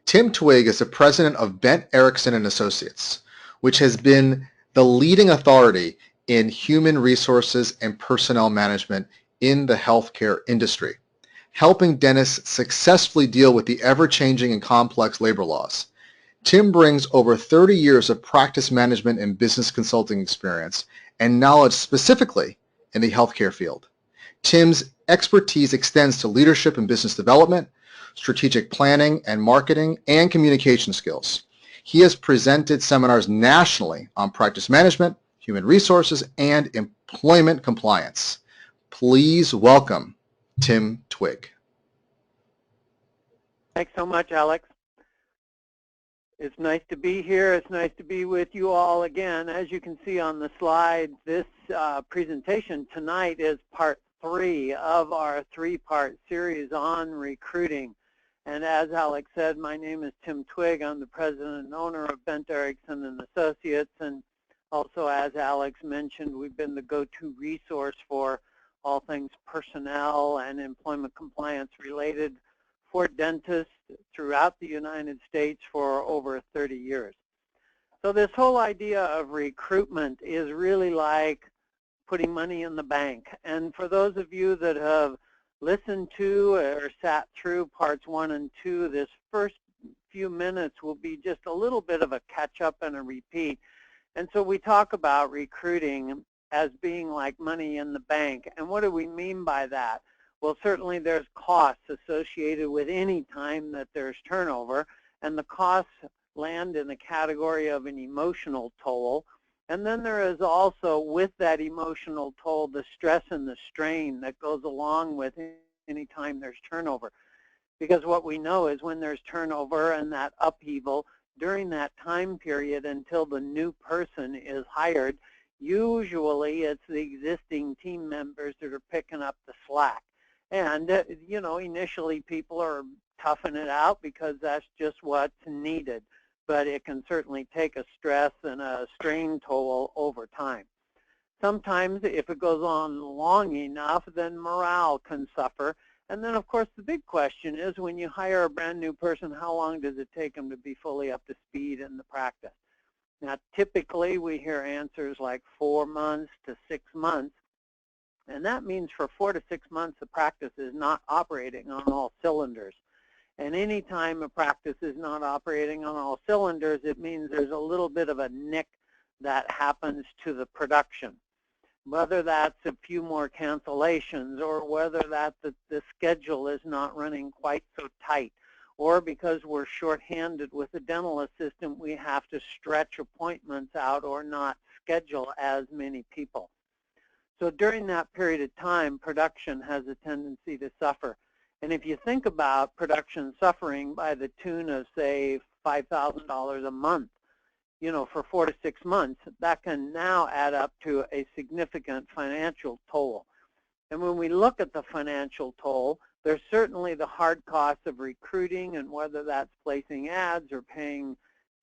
Tim Twigg is the president of Bent Erickson and Associates, which has been the leading authority in human resources and personnel management in the healthcare industry, helping dentists successfully deal with the ever-changing and complex labor laws. Tim brings over 30 years of practice management and business consulting experience and knowledge specifically in the healthcare field. Tim's expertise extends to leadership and business development, strategic planning and marketing, and communication skills. He has presented seminars nationally on practice management, human resources, and employment compliance. Please welcome Tim Twigg. Thanks so much, Alex. It's nice to be here. It's nice to be with you all again. As you can see on the slide, this presentation tonight is part 3 of our 3-part series on recruiting. And as Alex said, my name is Tim Twigg. I'm the president and owner of Bent Erickson and Associates. And also, as Alex mentioned, we've been the go-to resource for all things personnel and employment compliance related for dentists throughout the United States for over 30 years. So this whole idea of recruitment is really like putting money in the bank. And for those of you that have listened to or sat through parts 1 and 2, this first few minutes will be just a little bit of a catch-up and a repeat. And so we talk about recruiting as being like money in the bank. And what do we mean by that? Well, certainly there's costs associated with any time that there's turnover, and the costs land in the category of an emotional toll. And then there is also, with that emotional toll, the stress and the strain that goes along with any time there's turnover. Because what we know is when there's turnover and that upheaval, during that time period until the new person is hired, usually it's the existing team members that are picking up the slack. And, you know, initially people are toughing it out because that's just what's needed. But it can certainly take a stress and a strain toll over time. Sometimes, if it goes on long enough, then morale can suffer. And then, of course, the big question is when you hire a brand new person, how long does it take them to be fully up to speed in the practice? Now, typically, we hear answers like 4 months to 6 months. And that means for 4 to 6 months, the practice is not operating on all cylinders. And any time a practice is not operating on all cylinders, it means there's a little bit of a nick that happens to the production. Whether that's a few more cancellations or whether that's the schedule is not running quite so tight, or because we're shorthanded with a dental assistant, we have to stretch appointments out or not schedule as many people. So during that period of time, production has a tendency to suffer. And if you think about production suffering by the tune of, say, $5,000 a month, you know, for 4 to 6 months, that can now add up to a significant financial toll. And when we look at the financial toll, there's certainly the hard costs of recruiting, and whether that's placing ads or paying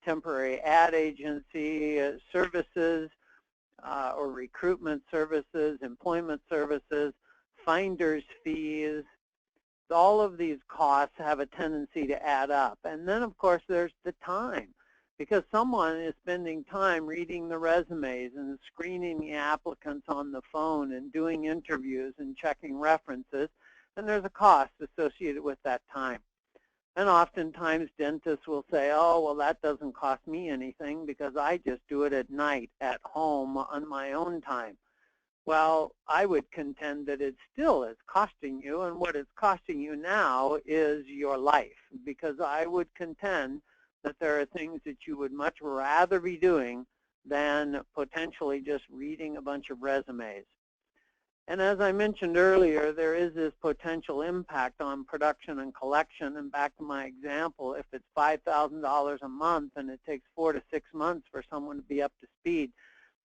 temporary ad agency services, or recruitment services, employment services, finder's fees. All of these costs have a tendency to add up. And then, of course, there's the time, because someone is spending time reading the resumes and screening the applicants on the phone and doing interviews and checking references, and there's a cost associated with that time. And oftentimes dentists will say, oh, well, that doesn't cost me anything because I just do it at night at home on my own time. Well, I would contend that it still is costing you, and what it's costing you now is your life, because I would contend that there are things that you would much rather be doing than potentially just reading a bunch of resumes. And as I mentioned earlier, there is this potential impact on production and collection. And back to my example, if it's $5,000 a month and it takes 4 to 6 months for someone to be up to speed,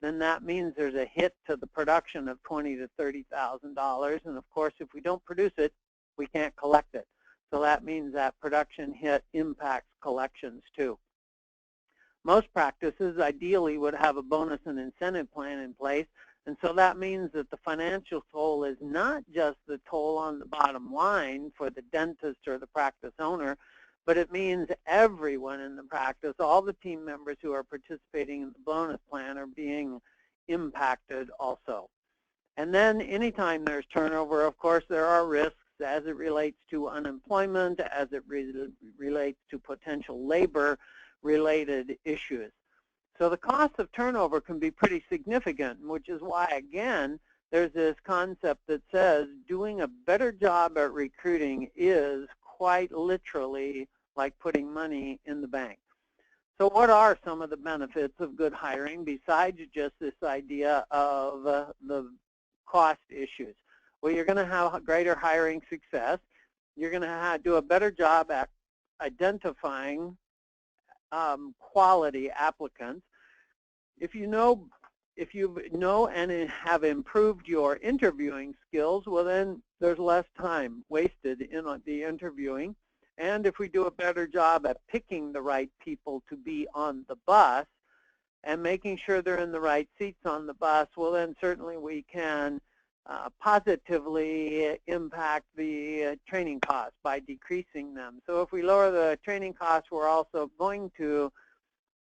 then that means there's a hit to the production of $20,000 to $30,000. And of course, if we don't produce it, we can't collect it. So that means that production hit impacts collections too. Most practices ideally would have a bonus and incentive plan in place. And so that means that the financial toll is not just the toll on the bottom line for the dentist or the practice owner, but it means everyone in the practice, all the team members who are participating in the bonus plan are being impacted also. And then anytime there's turnover, of course, there are risks as it relates to unemployment, as it relates to potential labor-related issues. So the cost of turnover can be pretty significant, which is why, again, there's this concept that says doing a better job at recruiting is quite literally like putting money in the bank. So what are some of the benefits of good hiring besides just this idea of the cost issues? Well, you're going to have greater hiring success. You're going to do a better job at identifying quality applicants. If you know and have improved your interviewing skills, well then there's less time wasted in the interviewing. And if we do a better job at picking the right people to be on the bus and making sure they're in the right seats on the bus, well then certainly we can positively impact the training costs by decreasing them. So if we lower the training costs, we're also going to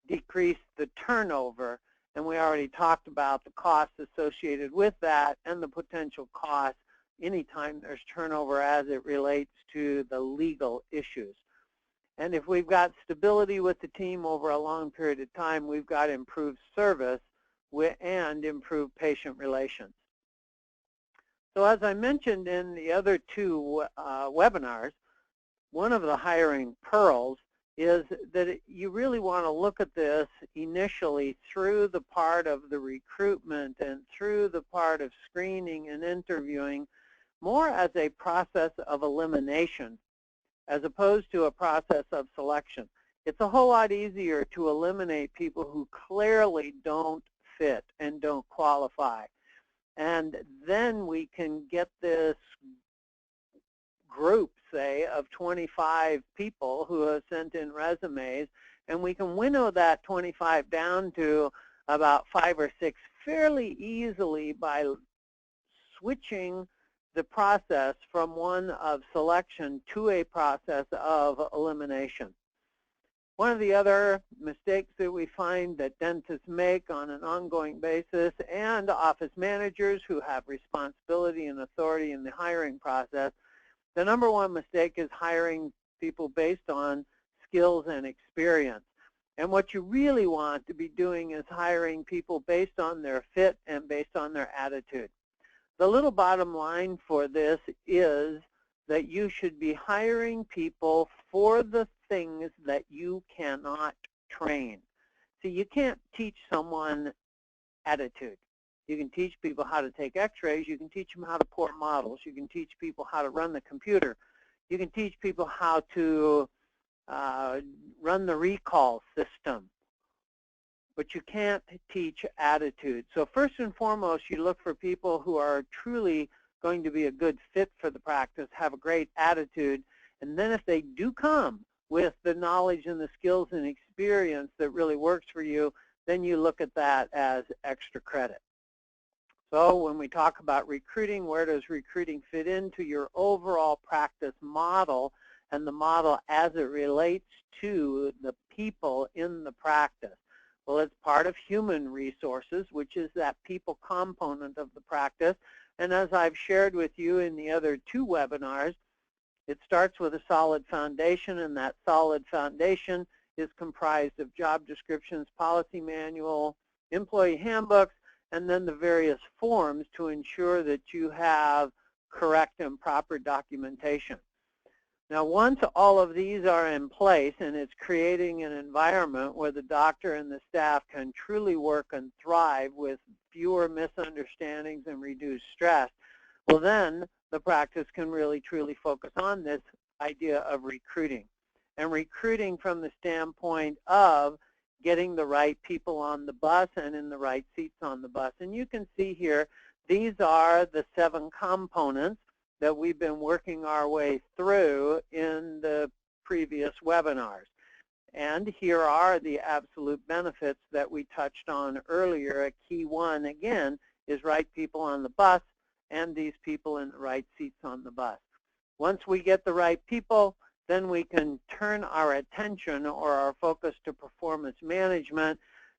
decrease the turnover. And we already talked about the costs associated with that and the potential costs anytime there's turnover as it relates to the legal issues. And if we've got stability with the team over a long period of time, we've got improved service and improved patient relations. So as I mentioned in the other two webinars, one of the hiring pearls is that you really want to look at this initially through the part of the recruitment and through the part of screening and interviewing more as a process of elimination as opposed to a process of selection. It's a whole lot easier to eliminate people who clearly don't fit and don't qualify. And then we can get this group, say, of 25 people who have sent in resumes, and we can winnow that 25 down to about 5 or 6 fairly easily by switching the process from one of selection to a process of elimination. One of the other mistakes that we find that dentists make on an ongoing basis, and office managers who have responsibility and authority in the hiring process, the number one mistake is hiring people based on skills and experience. And what you really want to be doing is hiring people based on their fit and based on their attitude. The little bottom line for this is that you should be hiring people for the things that you cannot train. See, you can't teach someone attitude. You can teach people how to take x-rays. You can teach them how to pour models. You can teach people how to run the computer. You can teach people how to run the recall system. But you can't teach attitude. So first and foremost, you look for people who are truly going to be a good fit for the practice, have a great attitude, and then if they do come with the knowledge and the skills and experience that really works for you, then you look at that as extra credit. So when we talk about recruiting, where does recruiting fit into your overall practice model and the model as it relates to the people in the practice? Well, it's part of human resources, which is that people component of the practice. And as I've shared with you in the other two webinars, it starts with a solid foundation, and that solid foundation is comprised of job descriptions, policy manual, employee handbooks, and then the various forms to ensure that you have correct and proper documentation. Now, once all of these are in place and it's creating an environment where the doctor and the staff can truly work and thrive with fewer misunderstandings and reduced stress, well then the practice can really truly focus on this idea of recruiting. And recruiting from the standpoint of getting the right people on the bus and in the right seats on the bus. And you can see here, these are the 7 components that we've been working our way through in the previous webinars. And here are the absolute benefits that we touched on earlier. A key one, again, is right people on the bus and these people in the right seats on the bus. Once we get the right people, then we can turn our attention or our focus to performance management.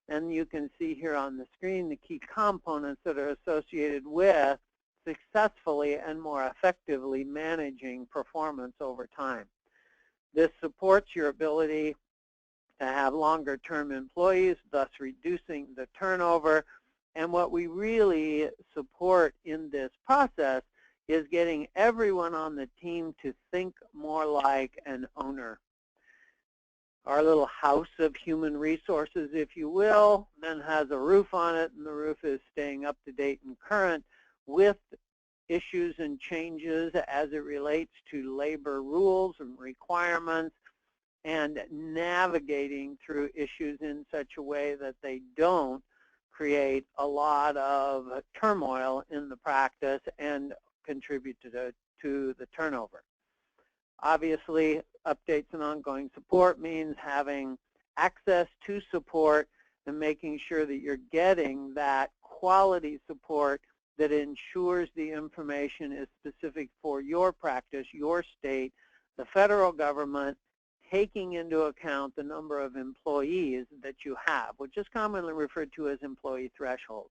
And you can see here on the screen the key components that are associated with successfully and more effectively managing performance over time. This supports your ability to have longer-term employees, thus reducing the turnover. And what we really support in this process is getting everyone on the team to think more like an owner. Our little house of human resources, if you will, then has a roof on it, and the roof is staying up to date and current with issues and changes as it relates to labor rules and requirements, and navigating through issues in such a way that they don't create a lot of turmoil in the practice and contribute to the turnover. Obviously, updates and ongoing support means having access to support and making sure that you're getting that quality support that ensures the information is specific for your practice, your state, the federal government, taking into account the number of employees that you have, which is commonly referred to as employee thresholds.